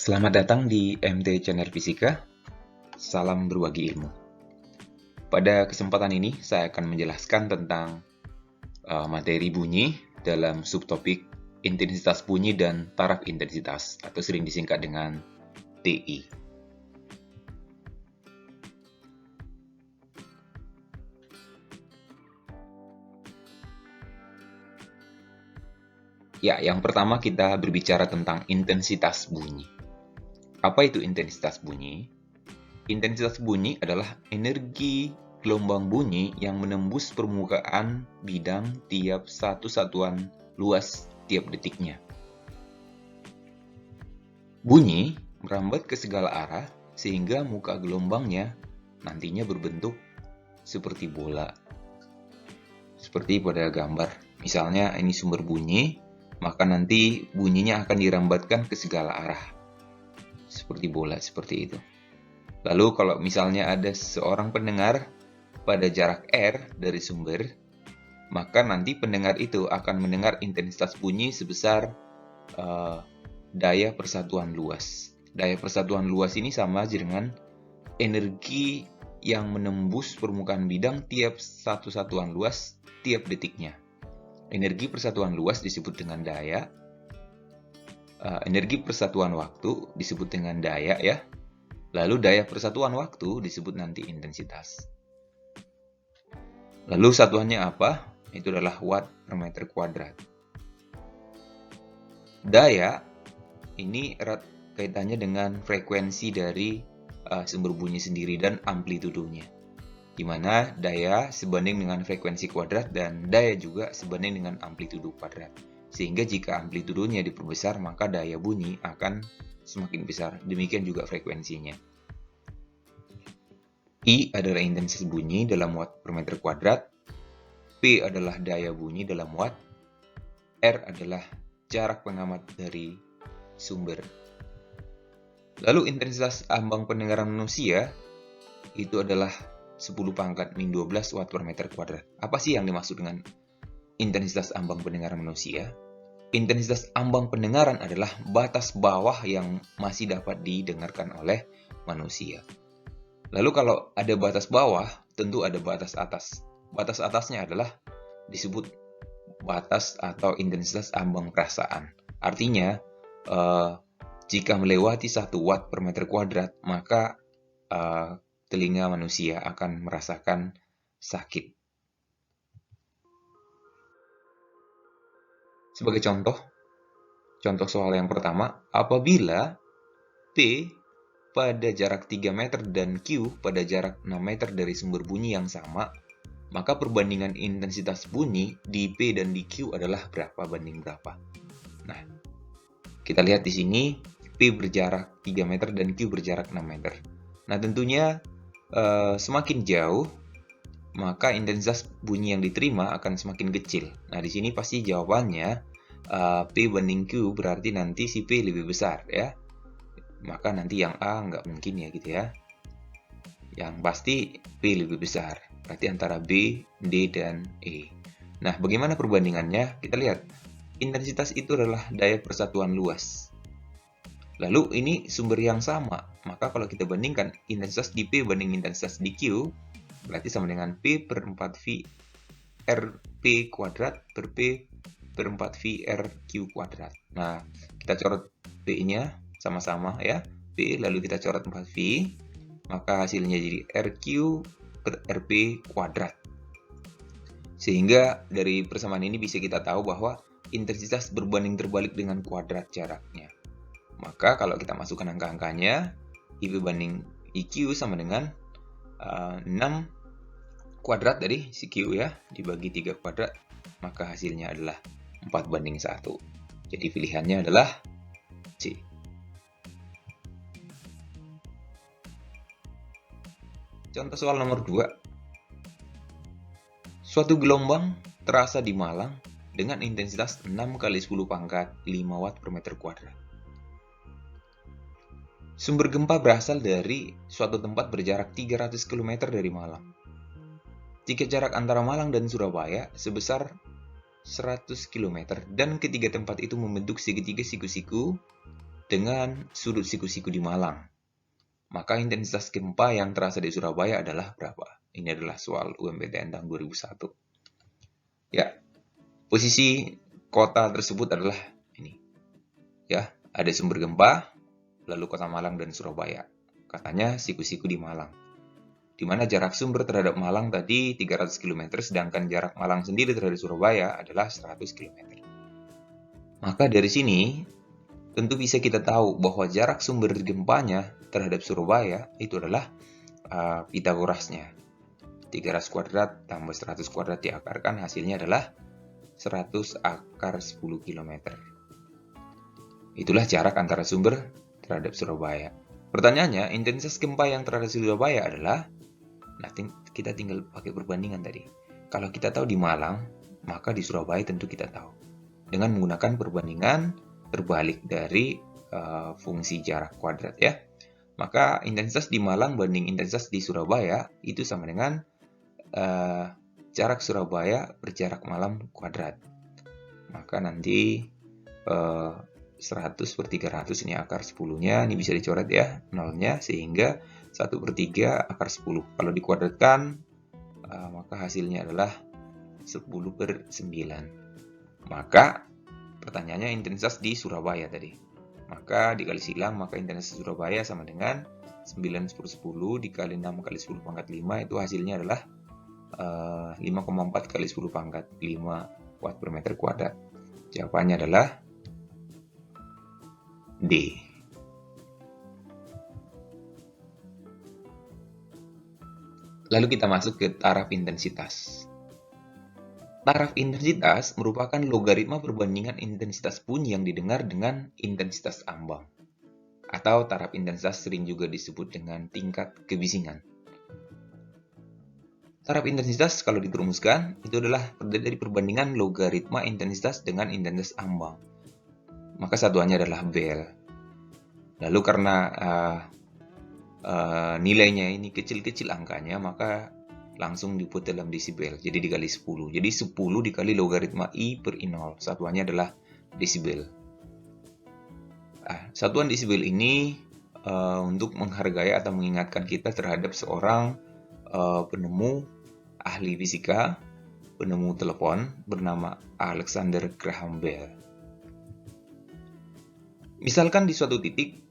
Selamat datang di MT Channel Fisika. Salam berbagi ilmu. Pada kesempatan ini, saya akan menjelaskan tentang materi bunyi dalam subtopik intensitas bunyi dan taraf intensitas, atau sering disingkat dengan TI. Ya, yang pertama kita berbicara tentang intensitas bunyi. Apa itu intensitas bunyi? Intensitas bunyi adalah energi gelombang bunyi yang menembus permukaan bidang tiap satu satuan luas tiap detiknya. Bunyi merambat ke segala arah sehingga muka gelombangnya nantinya berbentuk seperti bola. Seperti pada gambar. Misalnya ini sumber bunyi, maka nanti bunyinya akan dirambatkan ke segala arah. Seperti bola, seperti itu. Lalu kalau misalnya ada seorang pendengar pada jarak R dari sumber, maka nanti pendengar itu akan mendengar intensitas bunyi sebesar daya persatuan luas. Daya persatuan luas ini sama dengan energi yang menembus permukaan bidang tiap satu satuan luas tiap detiknya. Energi persatuan luas disebut dengan daya. Energi persatuan waktu disebut dengan daya ya. Lalu daya persatuan waktu disebut nanti intensitas. Lalu satuannya apa? Itu adalah watt per meter kuadrat. Daya ini erat kaitannya dengan frekuensi dari sumber bunyi sendiri dan amplitudonya. Di mana daya sebanding dengan frekuensi kuadrat dan daya juga sebanding dengan amplitudo kuadrat. Sehingga jika amplitudonya diperbesar, maka daya bunyi akan semakin besar. Demikian juga frekuensinya. I adalah intensitas bunyi dalam watt per meter kuadrat. P adalah daya bunyi dalam watt. R adalah jarak pengamat dari sumber. Lalu intensitas ambang pendengaran manusia itu adalah 10 pangkat min 12 watt per meter kuadrat. Apa sih yang dimaksud dengan intensitas ambang pendengaran manusia? Intensitas ambang pendengaran adalah batas bawah yang masih dapat didengarkan oleh manusia. Lalu kalau ada batas bawah, tentu ada batas atas. Batas atasnya adalah disebut batas atau intensitas ambang perasaan. Artinya, jika melewati 1 watt per meter kuadrat, maka telinga manusia akan merasakan sakit. Sebagai contoh soal yang pertama, apabila P pada jarak 3 meter dan Q pada jarak 6 meter dari sumber bunyi yang sama, maka perbandingan intensitas bunyi di P dan di Q adalah berapa banding berapa. Nah, kita lihat di sini P berjarak 3 meter dan Q berjarak 6 meter. Nah, tentunya semakin jauh, maka intensitas bunyi yang diterima akan semakin kecil. Nah, di sini pasti jawabannya P banding Q berarti nanti si P lebih besar ya. Maka nanti yang A nggak mungkin ya gitu ya. Yang pasti P lebih besar. Berarti antara B, D, dan E. Nah, bagaimana perbandingannya? Kita lihat. Intensitas itu adalah daya persatuan luas. Lalu ini sumber yang sama. Maka kalau kita bandingkan intensitas di P banding intensitas di Q, berarti sama dengan P per 4V RP kuadrat per P per 4V RQ kuadrat. Nah, kita coret P-nya sama-sama ya. P lalu kita coret 4V, maka hasilnya jadi RQ per RP kuadrat. Sehingga dari persamaan ini bisa kita tahu bahwa intensitas berbanding terbalik dengan kuadrat jaraknya. Maka kalau kita masukkan angka-angkanya, IP banding IQ sama dengan 6 kuadrat dari si Q ya, dibagi 3 kuadrat, maka hasilnya adalah 4 banding 1. Jadi pilihannya adalah C. Contoh soal nomor 2. Suatu gelombang terasa di Malang dengan intensitas 6 kali 10 pangkat 5 watt per meter kuadrat. Sumber gempa berasal dari suatu tempat berjarak 300 km dari Malang. Jika jarak antara Malang dan Surabaya sebesar 100 km dan ketiga tempat itu membentuk segitiga siku-siku, dengan sudut siku-siku di Malang. Maka intensitas gempa yang terasa di Surabaya adalah berapa? Ini adalah soal UMPTN tahun 2001. Ya, posisi kota tersebut adalah ini. Ya, ada sumber gempa, lalu kota Malang dan Surabaya. Katanya siku-siku di Malang. Di mana jarak sumber terhadap Malang tadi 300 km, sedangkan jarak Malang sendiri terhadap Surabaya adalah 100 km. Maka dari sini, tentu bisa kita tahu bahwa jarak sumber gempanya terhadap Surabaya itu adalah Pitagorasnya. 300 kuadrat tambah 100 kuadrat diakarkan, hasilnya adalah 100 akar 10 km. Itulah jarak antara sumber terhadap Surabaya. Pertanyaannya, intensitas gempa yang terhadap Surabaya adalah, nah kita tinggal pakai perbandingan tadi. Kalau kita tahu di Malang, maka di Surabaya tentu kita tahu. Dengan menggunakan perbandingan terbalik dari fungsi jarak kuadrat ya. Maka intensitas di Malang banding intensitas di Surabaya itu sama dengan jarak Surabaya per jarak Malang kuadrat. Maka nanti 100 per 300 ini akar 10-nya, ini bisa dicoret ya, nolnya, sehingga 1/3 akar 10. Kalau dikuadratkan, maka hasilnya adalah 10/9. Maka pertanyaannya intensitas di Surabaya tadi. Maka dikali silang, maka intensitas Surabaya sama dengan 9 per 10 dikali 6 kali 10 pangkat 5, itu hasilnya adalah 5,4 kali 10 pangkat 5 watt per meter kuadrat. Jawabannya adalah D. Lalu kita masuk ke taraf intensitas. Taraf intensitas merupakan logaritma perbandingan intensitas bunyi yang didengar dengan intensitas ambang. Atau taraf intensitas sering juga disebut dengan tingkat kebisingan. Taraf intensitas kalau dirumuskan itu adalah dari perbandingan logaritma intensitas dengan intensitas ambang. Maka satuannya adalah bel. Lalu karena nilainya ini kecil-kecil angkanya, maka langsung dibuat dalam desibel. Jadi dikali 10. Jadi 10 dikali logaritma I per I0. Satuannya adalah desibel. Satuan desibel ini untuk menghargai atau mengingatkan kita terhadap seorang penemu ahli fisika, penemu telepon bernama Alexander Graham Bell. Misalkan di suatu titik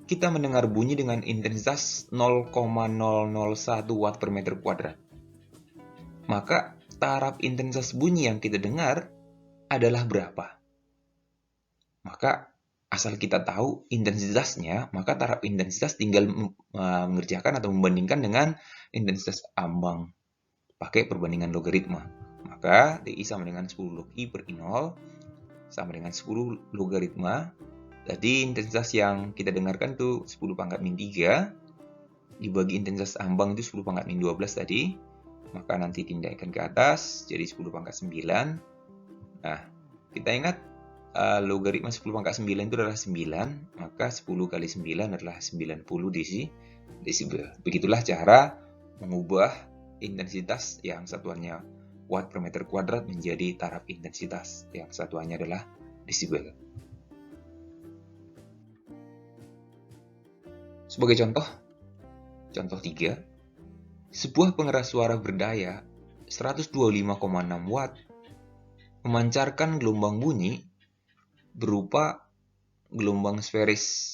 kita mendengar bunyi dengan intensitas 0,001 watt per meter kuadrat. Maka taraf intensitas bunyi yang kita dengar adalah berapa? Maka asal kita tahu intensitasnya, maka taraf intensitas tinggal mengerjakan atau membandingkan dengan intensitas ambang pakai perbandingan logaritma. Maka DI sama dengan 10 log I per I0 sama dengan 10 logaritma. Jadi intensitas yang kita dengarkan itu 10 pangkat min 3 dibagi intensitas ambang itu 10 pangkat min 12 tadi. Maka nanti tindakan ke atas jadi 10 pangkat 9. Nah, kita ingat logaritma 10 pangkat 9 itu adalah 9, maka 10 kali 9 adalah 90 desibel. Begitulah cara mengubah intensitas yang satuannya watt per meter kuadrat menjadi taraf intensitas yang satuannya adalah desibel. Sebagai contoh 3, sebuah pengeras suara berdaya 125,6 watt memancarkan gelombang bunyi berupa gelombang sferis.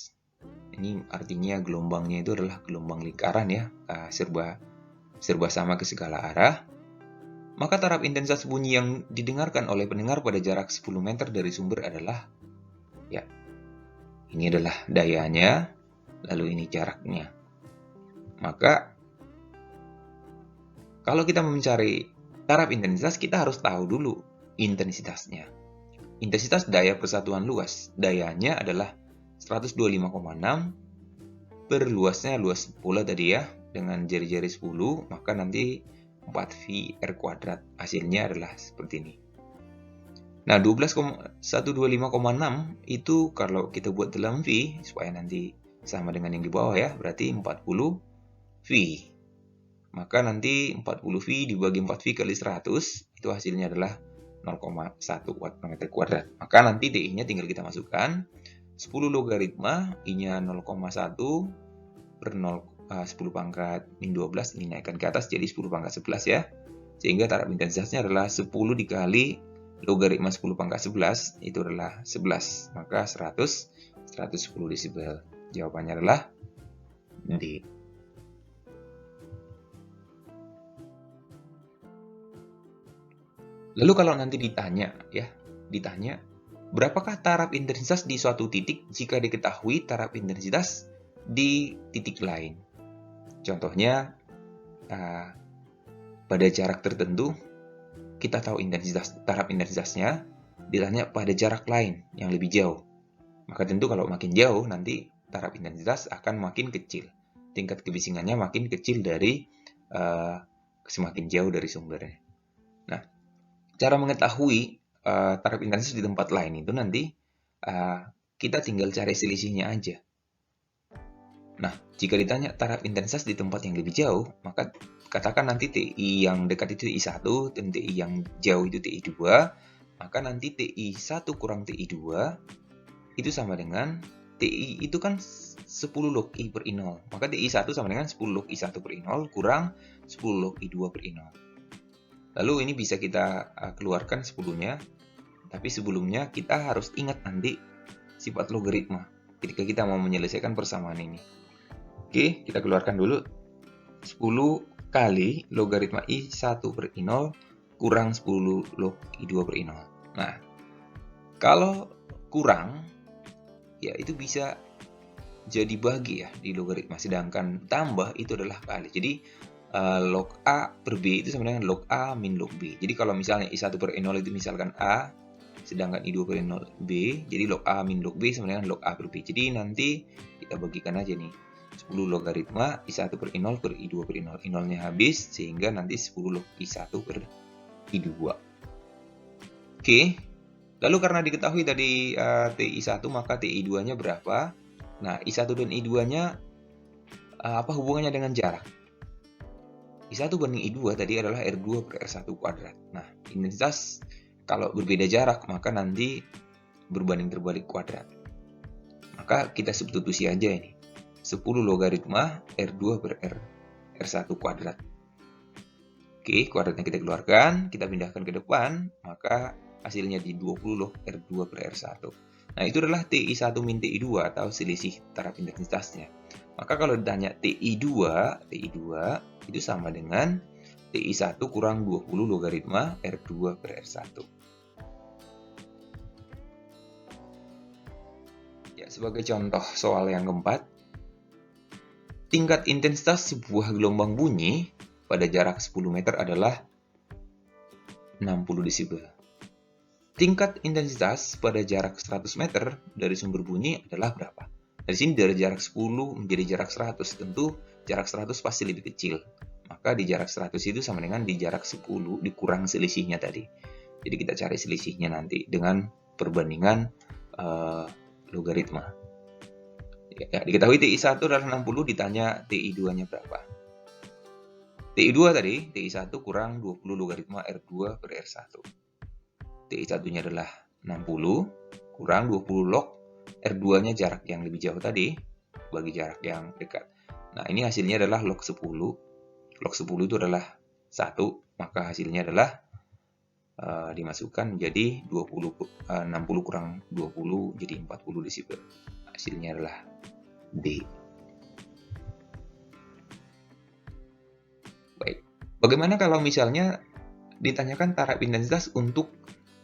Ini artinya gelombangnya itu adalah gelombang lingkaran ya, serba sama ke segala arah. Maka taraf intensitas bunyi yang didengarkan oleh pendengar pada jarak 10 meter dari sumber adalah, ya, ini adalah dayanya, lalu ini jaraknya. Maka kalau kita mencari taraf intensitas, kita harus tahu dulu intensitasnya. Intensitas daya persatuan luas. Dayanya adalah 125,6 per luasnya, luas bola tadi ya, dengan jari-jari 10, maka nanti 4V R kuadrat. Hasilnya adalah seperti ini. Nah, 125,6 itu kalau kita buat dalam V, supaya nanti sama dengan yang di bawah ya, berarti 40 V. Maka nanti 40V dibagi 4V kali 100, itu hasilnya adalah 0,1 watt per meter kuadrat. Maka nanti DI-nya tinggal kita masukkan 10 logaritma, I-nya 0,1 per 10 pangkat min 12, ini naikkan ke atas jadi 10 pangkat 11 ya. Sehingga taraf intensitasnya adalah 10 dikali logaritma 10 pangkat 11, itu adalah 11. Maka 110 desibel. Jawabannya adalah D. Lalu kalau nanti ditanya, berapakah taraf intensitas di suatu titik jika diketahui taraf intensitas di titik lain? Contohnya, pada jarak tertentu, kita tahu taraf intensitasnya, ditanya pada jarak lain yang lebih jauh. Maka tentu kalau makin jauh, nanti taraf intensitas akan makin kecil. Tingkat kebisingannya makin kecil dari semakin jauh dari sumbernya. Nah, cara mengetahui taraf intensitas di tempat lain itu nanti kita tinggal cari selisihnya aja. Nah, jika ditanya taraf intensitas di tempat yang lebih jauh, maka katakan nanti TI yang dekat itu TI1 dan TI yang jauh itu TI2, maka nanti TI1 kurang TI2 itu sama dengan TI itu kan 10 log I per I0. Maka TI1 sama dengan 10 log I1 per I0 kurang 10 log I2 per I0. Lalu ini bisa kita keluarkan 10-nya, tapi sebelumnya kita harus ingat nanti sifat logaritma ketika kita mau menyelesaikan persamaan ini. Oke, kita keluarkan dulu 10 kali logaritma I1 per I0 kurang 10 log I2 per I0. Nah, kalau kurang, ya itu bisa jadi bagi ya di logaritma, sedangkan tambah itu adalah kali. Jadi log A per B itu sama dengan log A min log B. Jadi kalau misalnya I1 per I0 itu misalkan A, sedangkan I2 per I0 B, jadi log A min log B sama dengan log A per B. Jadi nanti kita bagikan aja nih, 10 logaritma I1 per I0 per I2 per I0. I0-nya habis, sehingga nanti 10 log I1 per I2. Oke, lalu karena diketahui tadi TI1, maka TI2-nya berapa? Nah, I1 dan I2-nya apa hubungannya dengan jarak? I1 banding I2 tadi adalah R2 per R1 kuadrat. Nah, intensitas kalau berbeda jarak, maka nanti berbanding terbalik kuadrat. Maka kita substitusi aja ini. 10 logaritma R2 per R1 kuadrat. Oke, kuadratnya kita keluarkan, kita pindahkan ke depan, maka hasilnya di 20 log R2 per R1. Nah, itu adalah TI1 min TI2 atau selisih taraf intensitasnya. Maka kalau ditanya TI2 itu sama dengan TI1 kurang 20 logaritma R2 per R1. Ya, sebagai contoh soal yang keempat, tingkat intensitas sebuah gelombang bunyi pada jarak 10 meter adalah 60 desibel. Tingkat intensitas pada jarak 100 meter dari sumber bunyi adalah berapa? Dari sini dari jarak 10 menjadi jarak 100, tentu jarak 100 pasti lebih kecil. Maka di jarak 100 itu sama dengan di jarak 10 dikurang selisihnya tadi. Jadi kita cari selisihnya nanti dengan perbandingan logaritma. Ya, diketahui TI1 adalah 60, ditanya TI2-nya berapa. TI2 tadi, TI1 kurang 20 logaritma R2 per R1. TI1-nya adalah 60, kurang 20 log R2-nya jarak yang lebih jauh tadi, bagi jarak yang dekat. Nah, ini hasilnya adalah log 10. Log 10 itu adalah 1, maka hasilnya adalah dimasukkan menjadi 60 kurang 20, jadi 40 desibel. Hasilnya adalah D. Baik, bagaimana kalau misalnya ditanyakan taraf intensitas untuk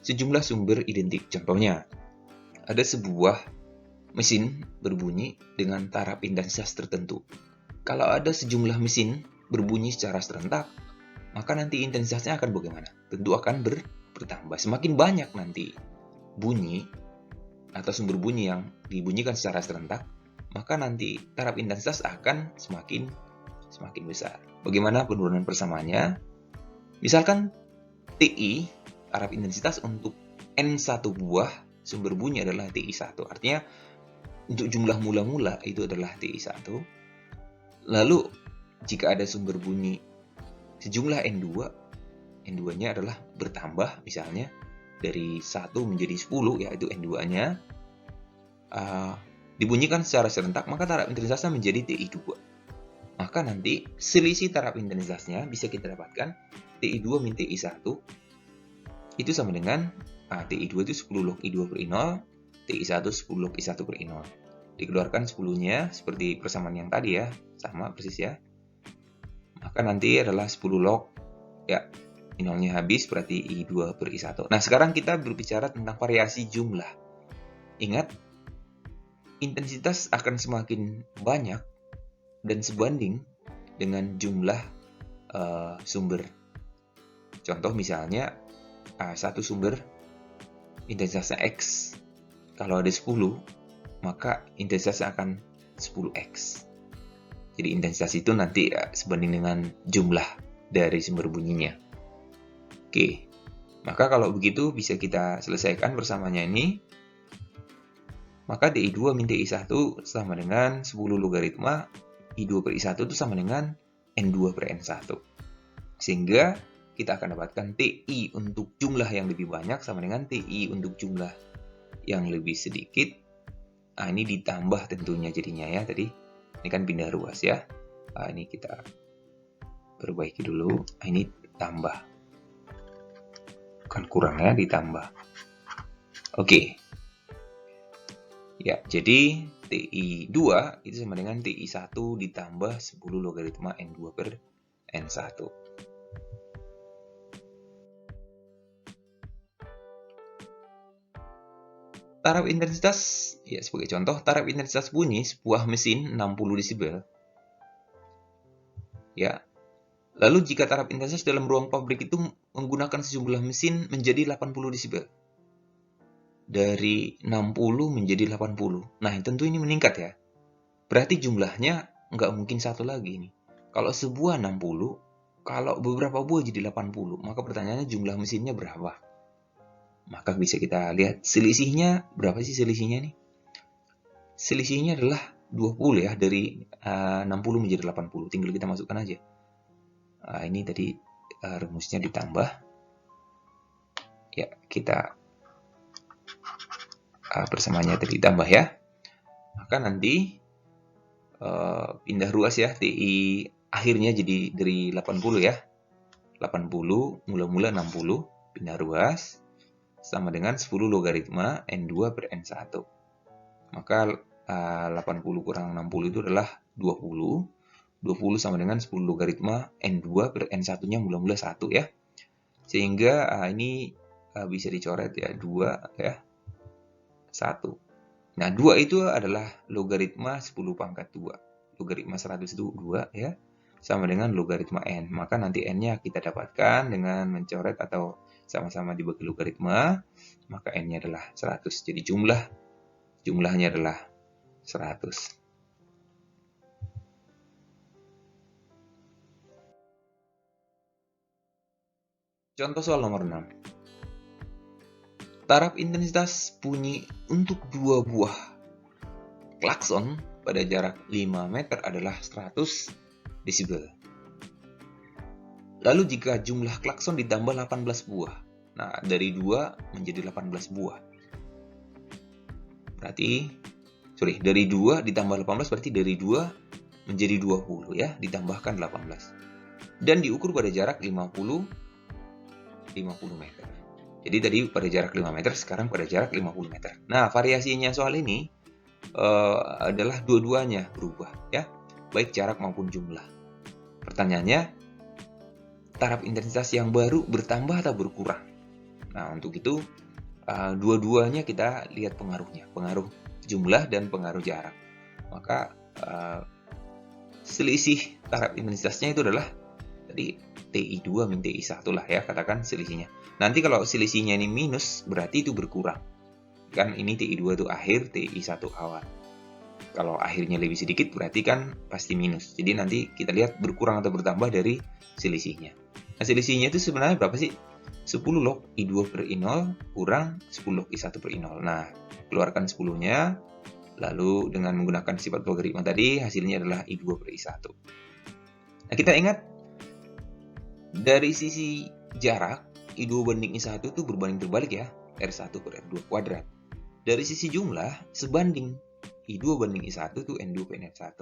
sejumlah sumber identik? Contohnya, ada sebuah mesin berbunyi dengan taraf intensitas tertentu. Kalau ada sejumlah mesin berbunyi secara serentak, maka nanti intensitasnya akan bagaimana? Tentu akan bertambah. Semakin banyak nanti bunyi atau sumber bunyi yang dibunyikan secara serentak, maka nanti taraf intensitas akan semakin besar. Bagaimana penurunan persamaannya? Misalkan TI, taraf intensitas untuk N1 buah sumber bunyi adalah TI1. Artinya untuk jumlah mula-mula itu adalah TI1. Lalu jika ada sumber bunyi sejumlah N2, N2-nya adalah bertambah misalnya dari 1 menjadi 10, yaitu N2-nya. dibunyikan secara serentak, maka taraf intensitasnya menjadi TI2. Maka nanti selisih taraf intensitasnya bisa kita dapatkan TI2 min TI1 itu sama dengan TI2 itu 10 log I2 per I0, TI1 10 log I1 per I0. Dikeluarkan 10-nya seperti persamaan yang tadi ya, sama persis ya. Maka nanti adalah 10 log, ya, I0-nya habis berarti I2 per I1. Nah, sekarang kita berbicara tentang variasi jumlah. Ingat, intensitas akan semakin banyak dan sebanding dengan jumlah sumber. Contoh misalnya, satu sumber intensitasnya X. Kalau ada 10, maka intensitasnya akan 10X. Jadi intensitas itu nanti sebanding dengan jumlah dari sumber bunyinya. Oke, maka kalau begitu bisa kita selesaikan bersamanya ini. Maka TI2 min TI1 sama dengan 10 logaritma I2 per I1 itu sama dengan N2 per N1. Sehingga kita akan dapatkan TI untuk jumlah yang lebih banyak sama dengan TI untuk jumlah yang lebih sedikit. Ini ditambah tentunya jadinya ya tadi. Ini kan pindah ruas ya. Ini kita perbaiki dulu. Ini tambah. Bukan kurang ya, ditambah. Oke. Ya, jadi TI2 itu sama dengan TI1 ditambah 10 logaritma N2 per N1. Taraf intensitas, ya sebagai contoh, taraf intensitas bunyi sebuah mesin 60 desibel. Ya. Lalu jika taraf intensitas dalam ruang pabrik itu menggunakan sejumlah mesin menjadi 80 desibel. Dari 60 menjadi 80. Nah, tentu ini meningkat ya. Berarti jumlahnya nggak mungkin satu lagi nih. Kalau sebuah 60, kalau beberapa buah jadi 80, maka pertanyaannya jumlah mesinnya berapa? Maka bisa kita lihat selisihnya, berapa sih selisihnya nih? Selisihnya adalah 20 ya, dari 60 menjadi 80. Tinggal kita masukkan aja. Ini tadi rumusnya ditambah. Ya, kita persamanya tadi ditambah ya. Maka nanti pindah ruas ya, TI akhirnya jadi dari 80 ya. 80 mula-mula 60 pindah ruas sama dengan 10 logaritma N2 per N1. Maka 80 kurang 60 itu adalah 20. 20 sama dengan 10 logaritma N2 per N1-nya mula-mula 1 ya. Sehingga ini bisa dicoret ya, 2 ya, 1. Nah, 2 itu adalah logaritma 10 pangkat 2. Logaritma 100 itu 2 ya, sama dengan logaritma N. Maka nanti N-nya kita dapatkan dengan mencoret atau sama-sama dibagi logaritma, maka N-nya adalah 100. Jadi jumlahnya adalah 100. Contoh soal nomor 6. Taraf intensitas bunyi untuk 2 buah klakson pada jarak 5 meter adalah 100 desibel. Lalu jika jumlah klakson ditambah 18 buah. Nah, dari 2 menjadi 18 buah. Berarti, dari 2 ditambah 18 berarti dari 2 menjadi 20 ya, ditambahkan 18. Dan diukur pada jarak 50 meter. Jadi tadi pada jarak 5 meter, sekarang pada jarak 50 meter. Nah, variasinya soal ini adalah dua-duanya berubah ya, baik jarak maupun jumlah. Pertanyaannya, taraf intensitas yang baru bertambah atau berkurang? Nah, untuk itu dua-duanya kita lihat pengaruhnya, pengaruh jumlah dan pengaruh jarak. Maka selisih taraf intensitasnya itu adalah tadi TI2 min TI1 lah ya, katakan selisihnya. Nanti kalau selisihnya ini minus, berarti itu berkurang. Kan ini TI2 itu akhir, TI1 awal. Kalau akhirnya lebih sedikit, berarti kan pasti minus. Jadi nanti kita lihat berkurang atau bertambah dari selisihnya. Nah, selisihnya itu sebenarnya berapa sih? 10 log I2 per I0 kurang 10 log I1 per I0. Nah, keluarkan 10-nya, lalu dengan menggunakan sifat logaritma tadi, hasilnya adalah I2 per I1. Nah, kita ingat, dari sisi jarak, I2 banding I1 itu berbanding terbalik ya, R1 per R2 kuadrat. Dari sisi jumlah, sebanding I2 banding I1 itu N2 per N1.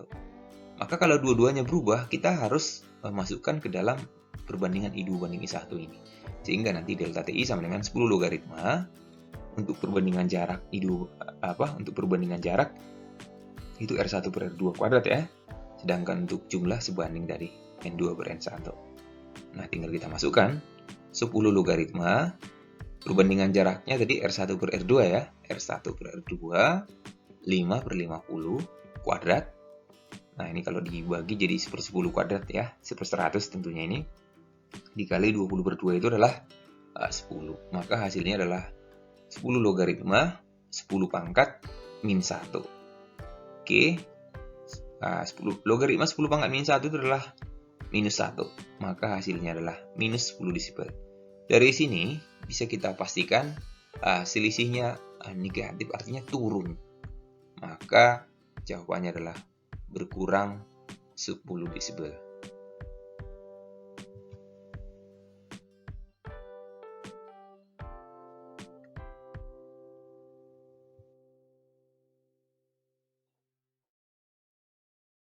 Maka kalau dua-duanya berubah, kita harus masukkan ke dalam perbandingan I2 banding I1 ini. Sehingga nanti delta TI sama dengan 10 logaritma untuk perbandingan jarak untuk perbandingan jarak itu R1 per R2 kuadrat ya. Sedangkan untuk jumlah sebanding dari N2 per N1. Nah, tinggal kita masukkan 10 logaritma perbandingan jaraknya tadi R1 per R2 ya. R1 per R2 5 per 50 kuadrat. Nah, ini kalau dibagi jadi 1/10 kuadrat ya. 1/100 tentunya ini. Dikali 20 per 2 itu adalah 10. Maka hasilnya adalah 10 logaritma 10 pangkat min 1. Oke. 10 logaritma 10 pangkat min 1 itu adalah minus 1. Maka hasilnya adalah minus 10 desibel. Dari sini bisa kita pastikan selisihnya negatif, artinya turun. Maka jawabannya adalah berkurang 10 desibel.